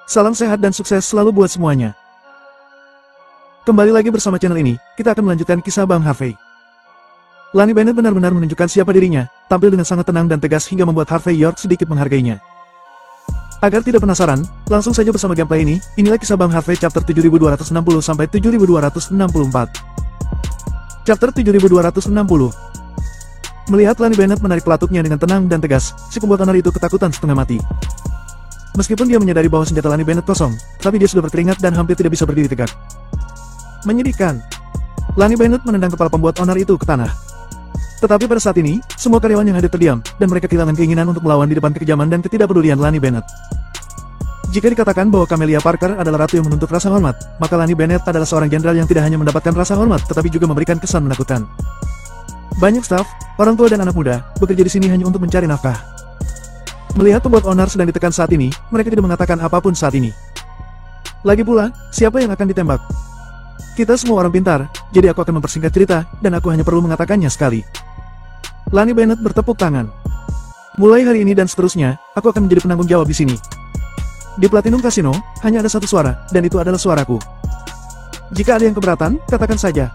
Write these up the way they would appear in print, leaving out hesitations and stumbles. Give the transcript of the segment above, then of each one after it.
Salam sehat dan sukses selalu buat semuanya. Kembali lagi bersama channel ini, kita akan melanjutkan kisah Bang Harvey. Lani Bennett benar-benar menunjukkan siapa dirinya, tampil dengan sangat tenang dan tegas hingga membuat Harvey York sedikit menghargainya. Agar tidak penasaran, langsung saja bersama gameplay ini, inilah kisah Bang Harvey chapter 7260 sampai 7264. Chapter 7260. Melihat Lani Bennett menarik pelatuknya dengan tenang dan tegas, si pembuat onar itu ketakutan setengah mati. Meskipun dia menyadari bahwa senjata Lani Bennett kosong, tapi dia sudah berkeringat dan hampir tidak bisa berdiri tegak. Menyedihkan. Lani Bennett menendang kepala pembuat onar itu ke tanah. Tetapi pada saat ini, semua karyawan yang hadir terdiam, dan mereka kehilangan keinginan untuk melawan di depan kekejaman dan ketidakpedulian Lani Bennett. Jika dikatakan bahwa Camelia Parker adalah ratu yang menuntut rasa hormat, maka Lani Bennett adalah seorang jenderal yang tidak hanya mendapatkan rasa hormat, tetapi juga memberikan kesan menakutkan. Banyak staf, orang tua dan anak muda, bekerja di sini hanya untuk mencari nafkah. Melihat pembuat onar sedang ditekan saat ini, mereka tidak mengatakan apapun saat ini. Lagi pula, siapa yang akan ditembak? Kita semua orang pintar, jadi aku akan mempersingkat cerita, dan aku hanya perlu mengatakannya sekali. Lani Bennett bertepuk tangan. Mulai hari ini dan seterusnya, aku akan menjadi penanggung jawab di sini. Di Platinum Casino, hanya ada satu suara, dan itu adalah suaraku. Jika ada yang keberatan, katakan saja.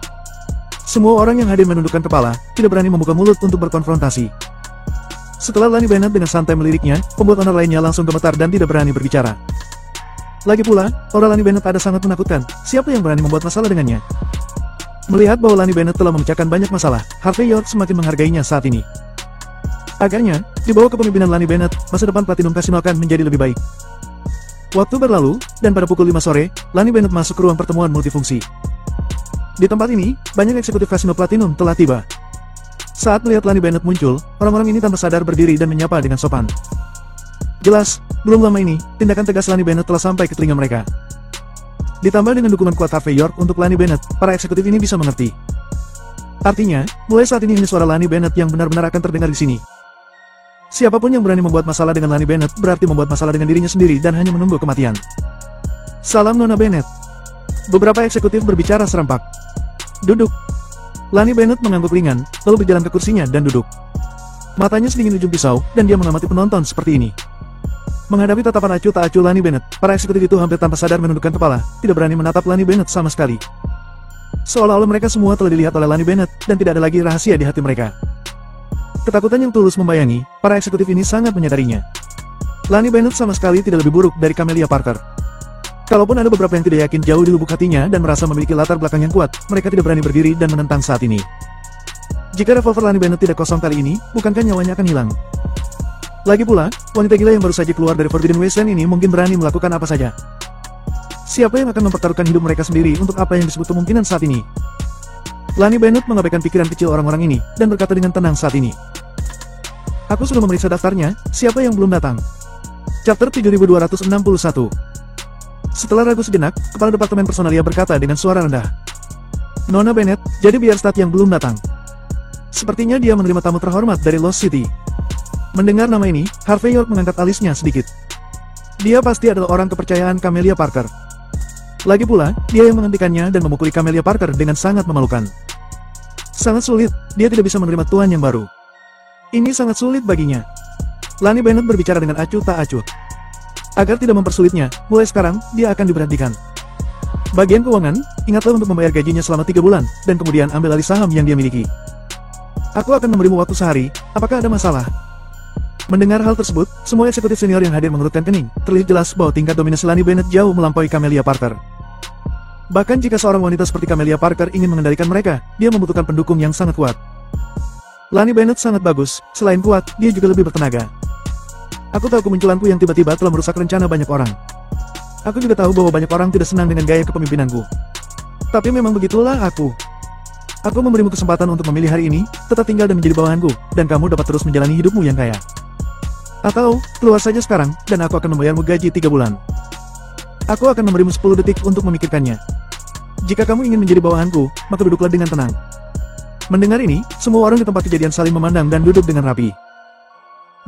Semua orang yang hadir menundukkan kepala, tidak berani membuka mulut untuk berkonfrontasi. Setelah Lani Bennett dengan santai meliriknya, pembuat onar lainnya langsung gemetar dan tidak berani berbicara. Lagi pula, aura Lani Bennett ada sangat menakutkan, siapa yang berani membuat masalah dengannya? Melihat bahwa Lani Bennett telah memecahkan banyak masalah, Harvey York semakin menghargainya saat ini. Agaknya, di bawah kepemimpinan Lani Bennett, masa depan Platinum Casino akan menjadi lebih baik. Waktu berlalu, dan pada pukul 5 sore, Lani Bennett masuk ke ruang pertemuan multifungsi. Di tempat ini, banyak eksekutif kasino Platinum telah tiba. Saat melihat Lani Bennett muncul, orang-orang ini tanpa sadar berdiri dan menyapa dengan sopan. Jelas, belum lama ini, tindakan tegas Lani Bennett telah sampai ke telinga mereka. Ditambah dengan dukungan kuat Harvey York untuk Lani Bennett, para eksekutif ini bisa mengerti. Artinya, mulai saat ini hanya suara Lani Bennett yang benar-benar akan terdengar di sini. Siapapun yang berani membuat masalah dengan Lani Bennett berarti membuat masalah dengan dirinya sendiri dan hanya menunggu kematian. Salam Nona Bennett. Beberapa eksekutif berbicara serempak. Duduk. Lani Bennett mengangguk ringan, lalu berjalan ke kursinya dan duduk. Matanya sedingin ujung pisau, dan dia mengamati penonton seperti ini. Menghadapi tatapan acuh tak acuh Lani Bennett, para eksekutif itu hampir tanpa sadar menundukkan kepala, tidak berani menatap Lani Bennett sama sekali. Seolah-olah mereka semua telah dilihat oleh Lani Bennett, dan tidak ada lagi rahasia di hati mereka. Ketakutan yang tulus membayangi, para eksekutif ini sangat menyadarinya. Lani Bennett sama sekali tidak lebih buruk dari Camelia Parker. Kalaupun ada beberapa yang tidak yakin jauh di lubuk hatinya dan merasa memiliki latar belakang yang kuat, mereka tidak berani berdiri dan menentang saat ini. Jika revolver Lani Bennett tidak kosong kali ini, bukankah nyawanya akan hilang? Lagi pula, wanita gila yang baru saja keluar dari Forbidden Wasteland ini mungkin berani melakukan apa saja. Siapa yang akan mempertaruhkan hidup mereka sendiri untuk apa yang disebut kemungkinan saat ini? Lani Bennett mengabaikan pikiran kecil orang-orang ini, dan berkata dengan tenang saat ini. Aku sudah memeriksa daftarnya, siapa yang belum datang? Chapter 7261. Setelah ragu sejenak, Kepala Departemen Personalia berkata dengan suara rendah. Nona Bennett, jadi Bierstadt yang belum datang. Sepertinya dia menerima tamu terhormat dari Lost City. Mendengar nama ini, Harvey York mengangkat alisnya sedikit. Dia pasti adalah orang kepercayaan Camelia Parker. Lagi pula, dia yang menghentikannya dan memukuli Camelia Parker dengan sangat memalukan. Sangat sulit, dia tidak bisa menerima tuan yang baru. Ini sangat sulit baginya. Lani Bennett berbicara dengan acuh tak acuh. Agar tidak mempersulitnya, mulai sekarang, dia akan diberhentikan. Bagian keuangan, ingatlah untuk membayar gajinya selama 3 bulan, dan kemudian ambil alih saham yang dia miliki. Aku akan memberimu waktu sehari, apakah ada masalah? Mendengar hal tersebut, semua eksekutif senior yang hadir mengerutkan kening, terlihat jelas bahwa tingkat dominasi Lani Bennett jauh melampaui Camelia Parker. Bahkan jika seorang wanita seperti Camelia Parker ingin mengendalikan mereka, dia membutuhkan pendukung yang sangat kuat. Lani Bennett sangat bagus, selain kuat, dia juga lebih bertenaga. Aku tahu kemunculanku yang tiba-tiba telah merusak rencana banyak orang. Aku juga tahu bahwa banyak orang tidak senang dengan gaya kepemimpinanku. Tapi memang begitulah aku. Aku memberimu kesempatan untuk memilih hari ini, tetap tinggal dan menjadi bawahanku, dan kamu dapat terus menjalani hidupmu yang kaya. Atau, keluar saja sekarang, dan aku akan membayarmu gaji 3 bulan. Aku akan memberimu 10 detik untuk memikirkannya. Jika kamu ingin menjadi bawahanku, maka duduklah dengan tenang. Mendengar ini, semua orang di tempat kejadian saling memandang dan duduk dengan rapi.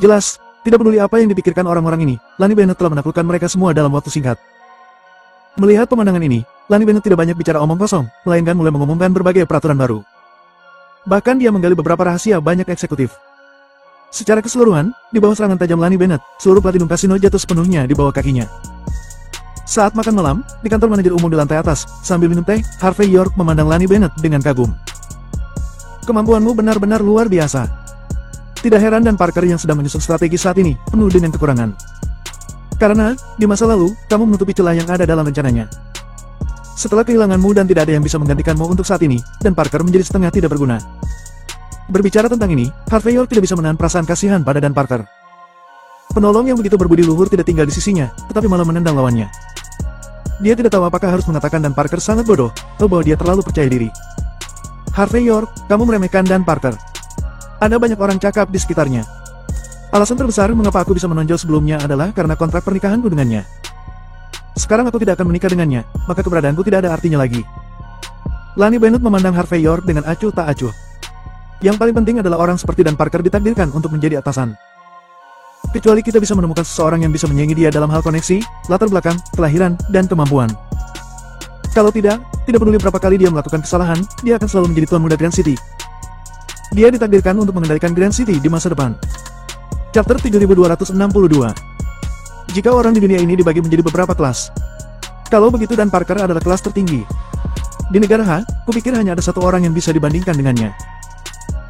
Jelas, tidak peduli apa yang dipikirkan orang-orang ini, Lani Bennett telah menaklukkan mereka semua dalam waktu singkat. Melihat pemandangan ini, Lani Bennett tidak banyak bicara omong kosong, melainkan mulai mengumumkan berbagai peraturan baru. Bahkan dia menggali beberapa rahasia banyak eksekutif. Secara keseluruhan, di bawah serangan tajam Lani Bennett, seluruh platinum kasino jatuh sepenuhnya di bawah kakinya. Saat makan malam, di kantor manajer umum di lantai atas, sambil minum teh, Harvey York memandang Lani Bennett dengan kagum. Kemampuanmu benar-benar luar biasa. Tidak heran dan Parker yang sedang menyusun strategi saat ini, penuh dengan kekurangan. Karena, di masa lalu, kamu menutupi celah yang ada dalam rencananya. Setelah kehilanganmu dan tidak ada yang bisa menggantikanmu untuk saat ini, dan Parker menjadi setengah tidak berguna. Berbicara tentang ini, Harvey York tidak bisa menahan perasaan kasihan pada Dan Parker. Penolong yang begitu berbudi luhur tidak tinggal di sisinya, tetapi malah menendang lawannya. Dia tidak tahu apakah harus mengatakan Dan Parker sangat bodoh, atau bahwa dia terlalu percaya diri. Harvey York, kamu meremehkan Dan Parker. Ada banyak orang cakap di sekitarnya. Alasan terbesar mengapa aku bisa menonjol sebelumnya adalah karena kontrak pernikahanku dengannya. Sekarang aku tidak akan menikah dengannya, maka keberadaanku tidak ada artinya lagi. Lani Bennett memandang Harvey York dengan acuh tak acuh. Yang paling penting adalah orang seperti Dan Parker ditakdirkan untuk menjadi atasan. Kecuali kita bisa menemukan seseorang yang bisa menyaingi dia dalam hal koneksi, latar belakang, kelahiran, dan kemampuan. Kalau tidak peduli berapa kali dia melakukan kesalahan, dia akan selalu menjadi tuan muda Grand City. Dia ditakdirkan untuk mengendalikan Grand City di masa depan. Chapter 7262. Jika orang di dunia ini dibagi menjadi beberapa kelas. Kalau begitu Dan Parker adalah kelas tertinggi. Di negara H, kupikir hanya ada satu orang yang bisa dibandingkan dengannya.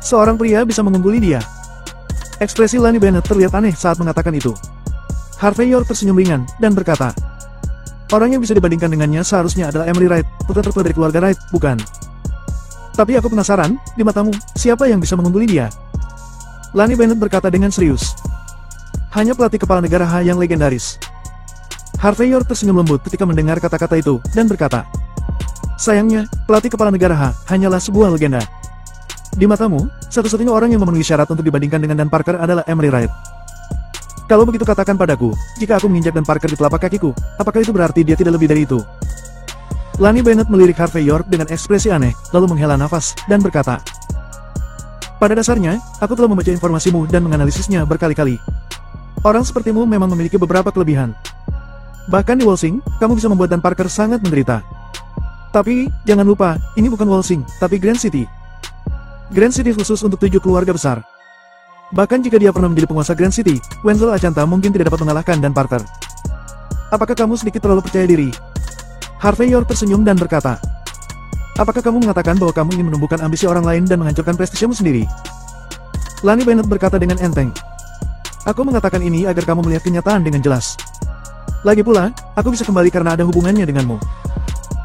Seorang pria bisa mengungguli dia. Ekspresi Lani Bennett terlihat aneh saat mengatakan itu. Harvey York tersenyum ringan, dan berkata, orang yang bisa dibandingkan dengannya seharusnya adalah Emery Wright, putra tertua dari keluarga Wright, bukan? Tapi aku penasaran, di matamu, siapa yang bisa mengungguli dia? Lani Bennett berkata dengan serius. Hanya pelatih kepala negara H yang legendaris. Harvey York tersenyum lembut ketika mendengar kata-kata itu, dan berkata, sayangnya, pelatih kepala negara H hanyalah sebuah legenda. Di matamu, satu-satunya orang yang memenuhi syarat untuk dibandingkan dengan Dan Parker adalah Emery Wright. Kalau begitu katakan padaku, jika aku menginjak Dan Parker di telapak kakiku, apakah itu berarti dia tidak lebih dari itu? Lani Bennett melirik Harvey York dengan ekspresi aneh, lalu menghela nafas, dan berkata, pada dasarnya, aku telah membaca informasimu dan menganalisisnya berkali-kali. Orang sepertimu memang memiliki beberapa kelebihan. Bahkan di Walsing, kamu bisa membuat Dan Parker sangat menderita. Tapi, jangan lupa, ini bukan Walsing, tapi Grand City. Grand City khusus untuk 7 keluarga besar. Bahkan jika dia pernah menjadi penguasa Grand City, Wenzel Achanta mungkin tidak dapat mengalahkan Dan Parker. Apakah kamu sedikit terlalu percaya diri? Harvey York tersenyum dan berkata, apakah kamu mengatakan bahwa kamu ingin menumbuhkan ambisi orang lain dan menghancurkan prestisemu sendiri? Lani Bennett berkata dengan enteng, aku mengatakan ini agar kamu melihat kenyataan dengan jelas. Lagi pula, aku bisa kembali karena ada hubungannya denganmu.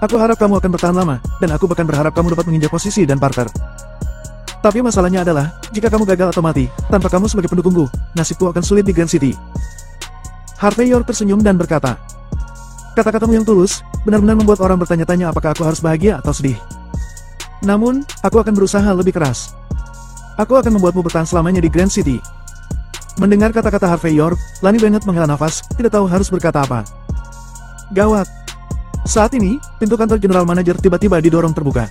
Aku harap kamu akan bertahan lama, dan aku bahkan berharap kamu dapat menginjak posisi Dan Parker. Tapi masalahnya adalah, jika kamu gagal atau mati, tanpa kamu sebagai pendukungku, nasibku akan sulit di Grand City. Harvey York tersenyum dan berkata, kata-katamu yang tulus, benar-benar membuat orang bertanya-tanya apakah aku harus bahagia atau sedih. Namun, aku akan berusaha lebih keras. Aku akan membuatmu bertahan selamanya di Grand City. Mendengar kata-kata Harvey York, Lani Bennett menghela nafas, tidak tahu harus berkata apa. Gawat. Saat ini, pintu kantor General Manager tiba-tiba didorong terbuka.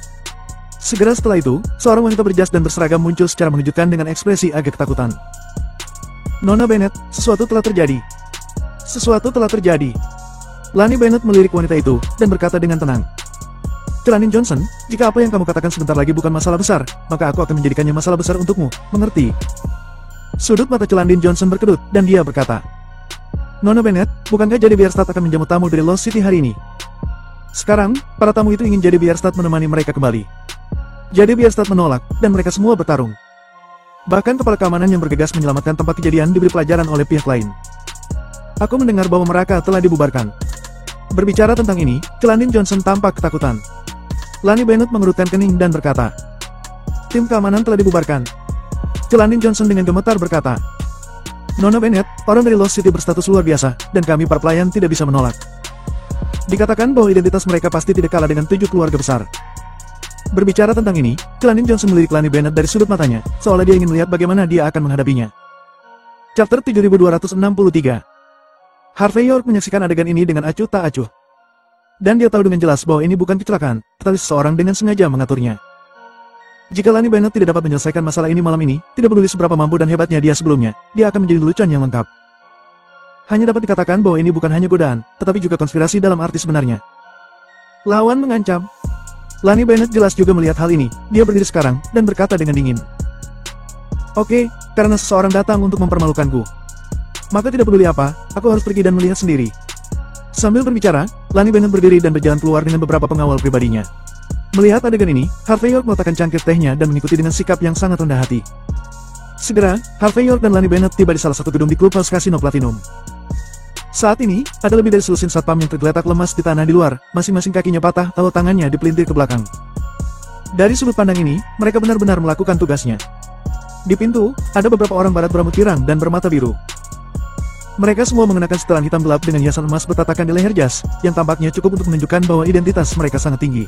Segera setelah itu, seorang wanita berjas dan berseragam muncul secara mengejutkan dengan ekspresi agak ketakutan. Nona Bennett, sesuatu telah terjadi. Sesuatu telah terjadi. Lani Bennett melirik wanita itu, dan berkata dengan tenang. Celandine Johnson, jika apa yang kamu katakan sebentar lagi bukan masalah besar, maka aku akan menjadikannya masalah besar untukmu, mengerti? Sudut mata Celandine Johnson berkedut, dan dia berkata, Nona Bennett, bukankah jadi Bierstadt akan menjamu tamu dari Lost City hari ini? Sekarang, para tamu itu ingin jadi Bierstadt menemani mereka kembali. Jadi Bierstadt menolak, dan mereka semua bertarung. Bahkan kepala keamanan yang bergegas menyelamatkan tempat kejadian diberi pelajaran oleh pihak lain. Aku mendengar bahwa mereka telah dibubarkan. Berbicara tentang ini, Celandine Johnson tampak ketakutan. Lani Bennett mengerutkan kening dan berkata, tim keamanan telah dibubarkan. Celandine Johnson dengan gemetar berkata, Nona Bennett, orang dari Lost City berstatus luar biasa, dan kami para pelayan tidak bisa menolak. Dikatakan bahwa identitas mereka pasti tidak kalah dengan 7 keluarga besar. Berbicara tentang ini, Celandine Johnson melirik Lani Bennett dari sudut matanya, seolah dia ingin melihat bagaimana dia akan menghadapinya. Chapter 7263. Harvey York menyaksikan adegan ini dengan acuh tak acuh. Dan dia tahu dengan jelas bahwa ini bukan kecelakaan, tetapi seseorang dengan sengaja mengaturnya. Jika Lani Bennett tidak dapat menyelesaikan masalah ini malam ini, tidak peduli seberapa mampu dan hebatnya dia sebelumnya, dia akan menjadi lelucon yang lengkap. Hanya dapat dikatakan bahwa ini bukan hanya godaan, tetapi juga konspirasi dalam arti sebenarnya. Lawan mengancam. Lani Bennett jelas juga melihat hal ini. Dia berdiri sekarang, dan berkata dengan dingin. Oke, karena seseorang datang untuk mempermalukanku. Maka tidak peduli apa, aku harus pergi dan melihat sendiri. Sambil berbicara, Lani Bennett berdiri dan berjalan keluar dengan beberapa pengawal pribadinya. Melihat adegan ini, Harvey York meletakkan cangkir tehnya dan mengikuti dengan sikap yang sangat rendah hati. Segera, Harvey York dan Lani Bennett tiba di salah satu gedung di klub House Casino Platinum. Saat ini, ada lebih dari selusin satpam yang tergeletak lemas di tanah di luar, masing-masing kakinya patah lalu tangannya dipelintir ke belakang. Dari sudut pandang ini, mereka benar-benar melakukan tugasnya. Di pintu, ada beberapa orang barat berambut pirang dan bermata biru. Mereka semua mengenakan setelan hitam gelap dengan hiasan emas bertatakan di leher jas, yang tampaknya cukup untuk menunjukkan bahwa identitas mereka sangat tinggi.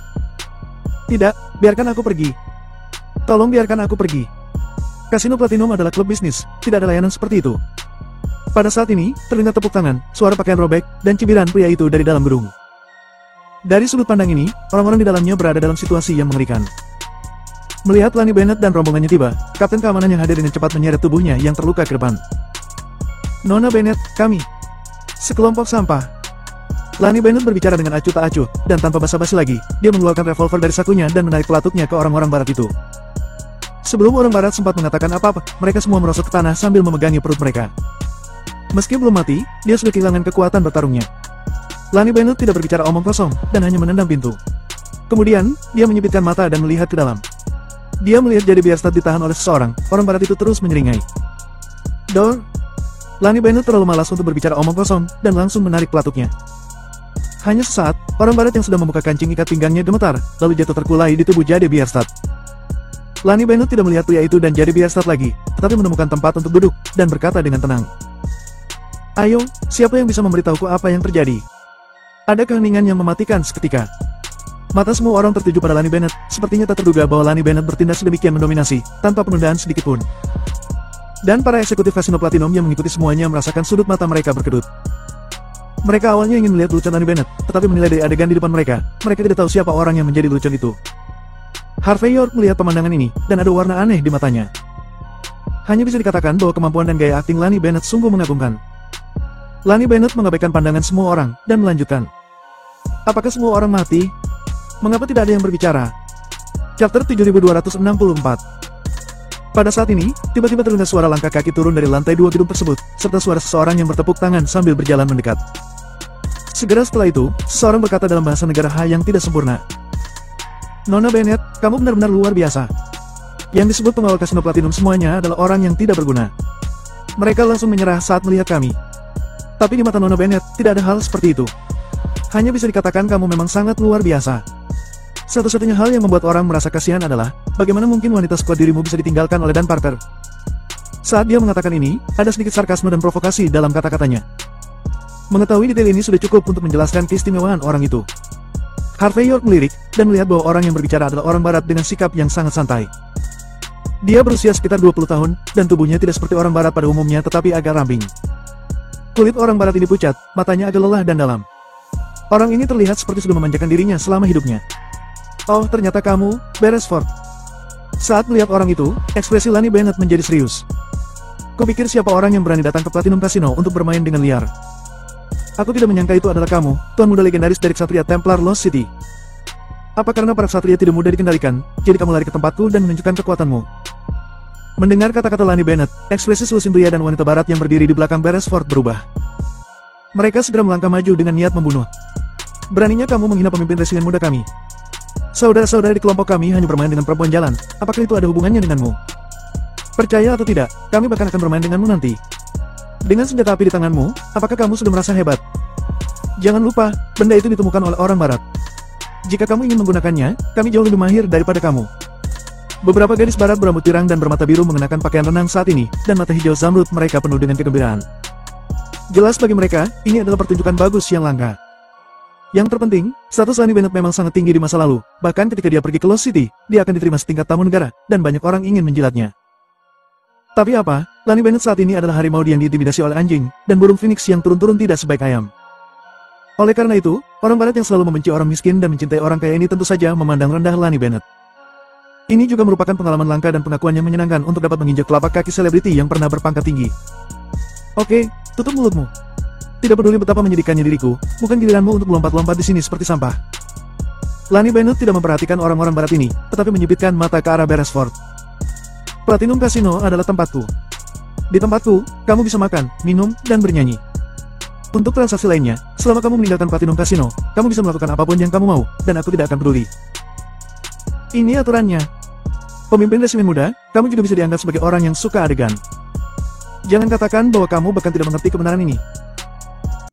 Tidak, biarkan aku pergi. Tolong biarkan aku pergi. Kasino Platinum adalah klub bisnis, tidak ada layanan seperti itu. Pada saat ini, terdengar tepuk tangan, suara pakaian robek, dan cibiran pria itu dari dalam gedung. Dari sudut pandang ini, orang-orang di dalamnya berada dalam situasi yang mengerikan. Melihat Lani Bennett dan rombongannya tiba, kapten keamanan yang hadir dengan cepat menyeret tubuhnya yang terluka ke depan. Nona Bennett, kami. Sekelompok sampah. Lani Bennett berbicara dengan acuh tak acuh, dan tanpa basa-basi lagi, dia mengeluarkan revolver dari sakunya dan menarik pelatuknya ke orang-orang barat itu. Sebelum orang barat sempat mengatakan apa-apa, mereka semua merosot ke tanah sambil memegangi perut mereka. Meski belum mati, dia sudah kehilangan kekuatan bertarungnya. Lani Bennett tidak berbicara omong kosong, dan hanya menendang pintu. Kemudian, dia menyipitkan mata dan melihat ke dalam. Dia melihat Jade Bierstadt ditahan oleh seseorang, orang barat itu terus menyeringai. Dor. Lani Bennett terlalu malas untuk berbicara omong kosong, dan langsung menarik pelatuknya. Hanya sesaat, orang barat yang sudah membuka kancing ikat pinggangnya gemetar, lalu jatuh terkulai di tubuh Jade Bierstadt. Lani Bennett tidak melihat pria itu dan Jade Bierstadt lagi, tetapi menemukan tempat untuk duduk, dan berkata dengan tenang. Ayo, siapa yang bisa memberitahuku apa yang terjadi? Ada keheningan yang mematikan seketika. Mata semua orang tertuju pada Lani Bennett, sepertinya tak terduga bahwa Lani Bennett bertindak sedemikian mendominasi, tanpa penundaan sedikitpun. Dan para eksekutif Kasino Platinum yang mengikuti semuanya merasakan sudut mata mereka berkedut. Mereka awalnya ingin melihat lelucon Lani Bennett, tetapi menilai dari adegan di depan mereka, mereka tidak tahu siapa orang yang menjadi lelucon itu. Harvey York melihat pemandangan ini, dan ada warna aneh di matanya. Hanya bisa dikatakan bahwa kemampuan dan gaya akting Lani Bennett sungguh mengagumkan. Lani Bennett mengabaikan pandangan semua orang, dan melanjutkan. Apakah semua orang mati? Mengapa tidak ada yang berbicara? Chapter 7264. Pada saat ini, tiba-tiba terdengar suara langkah kaki turun dari lantai 2 gedung tersebut, serta suara seseorang yang bertepuk tangan sambil berjalan mendekat. Segera setelah itu, seseorang berkata dalam bahasa negara H yang tidak sempurna. Nona Bennett, kamu benar-benar luar biasa. Yang disebut pengawal Kasino Platinum semuanya adalah orang yang tidak berguna. Mereka langsung menyerah saat melihat kami. Tapi di mata Nona Bennett, tidak ada hal seperti itu. Hanya bisa dikatakan kamu memang sangat luar biasa. Satu-satunya hal yang membuat orang merasa kasihan adalah, bagaimana mungkin wanita sekuat dirimu bisa ditinggalkan oleh Dan Parker? Saat dia mengatakan ini, ada sedikit sarkasme dan provokasi dalam kata-katanya. Mengetahui detail ini sudah cukup untuk menjelaskan keistimewaan orang itu. Harvey York melirik, dan melihat bahwa orang yang berbicara adalah orang barat dengan sikap yang sangat santai. Dia berusia sekitar 20 tahun, dan tubuhnya tidak seperti orang barat pada umumnya tetapi agak ramping. Kulit orang barat ini pucat, matanya agak lelah dan dalam. Orang ini terlihat seperti sudah memanjakan dirinya selama hidupnya. Oh, ternyata kamu, Beresford. Saat melihat orang itu, ekspresi Lani Bennett menjadi serius. Kupikir siapa orang yang berani datang ke Platinum Casino untuk bermain dengan liar. Aku tidak menyangka itu adalah kamu, Tuan Muda legendaris dari Ksatria Templar Lost City. Apa karena para ksatria tidak mudah dikendalikan, jadi kamu lari ke tempatku dan menunjukkan kekuatanmu? Mendengar kata-kata Lani Bennett, ekspresi selusin pria dan wanita barat yang berdiri di belakang Beresford berubah. Mereka segera melangkah maju dengan niat membunuh. Beraninya kamu menghina pemimpin residen muda kami. Saudara-saudara di kelompok kami hanya bermain dengan perempuan jalan, apakah itu ada hubungannya denganmu? Percaya atau tidak, kami bahkan akan bermain denganmu nanti. Dengan senjata api di tanganmu, apakah kamu sudah merasa hebat? Jangan lupa, benda itu ditemukan oleh orang barat. Jika kamu ingin menggunakannya, kami jauh lebih mahir daripada kamu. Beberapa gadis barat berambut pirang dan bermata biru mengenakan pakaian renang saat ini, dan mata hijau zamrud mereka penuh dengan kegembiraan. Jelas bagi mereka, ini adalah pertunjukan bagus yang langka. Yang terpenting, status Lani Bennett memang sangat tinggi di masa lalu, bahkan ketika dia pergi ke Lost City, dia akan diterima setingkat tamu negara, dan banyak orang ingin menjilatnya. Tapi apa, Lani Bennett saat ini adalah harimau yang diintimidasi oleh anjing, dan burung phoenix yang turun-turun tidak sebaik ayam. Oleh karena itu, orang barat yang selalu membenci orang miskin dan mencintai orang kaya ini tentu saja memandang rendah Lani Bennett. Ini juga merupakan pengalaman langka dan pengakuan yang menyenangkan untuk dapat menginjak telapak kaki selebriti yang pernah berpangkat tinggi. Oke, tutup mulutmu. Tidak peduli betapa menyedihkannya diriku, bukan giliranmu untuk melompat-lompat di sini seperti sampah. Lani Bennett tidak memperhatikan orang-orang barat ini, tetapi menyipitkan mata ke arah Beresford. Platinum Casino adalah tempatku. Di tempatku, kamu bisa makan, minum, dan bernyanyi. Untuk transaksi lainnya, selama kamu meninggalkan Platinum Casino, kamu bisa melakukan apapun yang kamu mau, dan aku tidak akan peduli. Ini aturannya. Pemimpin resimen muda, kamu juga bisa dianggap sebagai orang yang suka adegan. Jangan katakan bahwa kamu bahkan tidak mengerti kebenaran ini.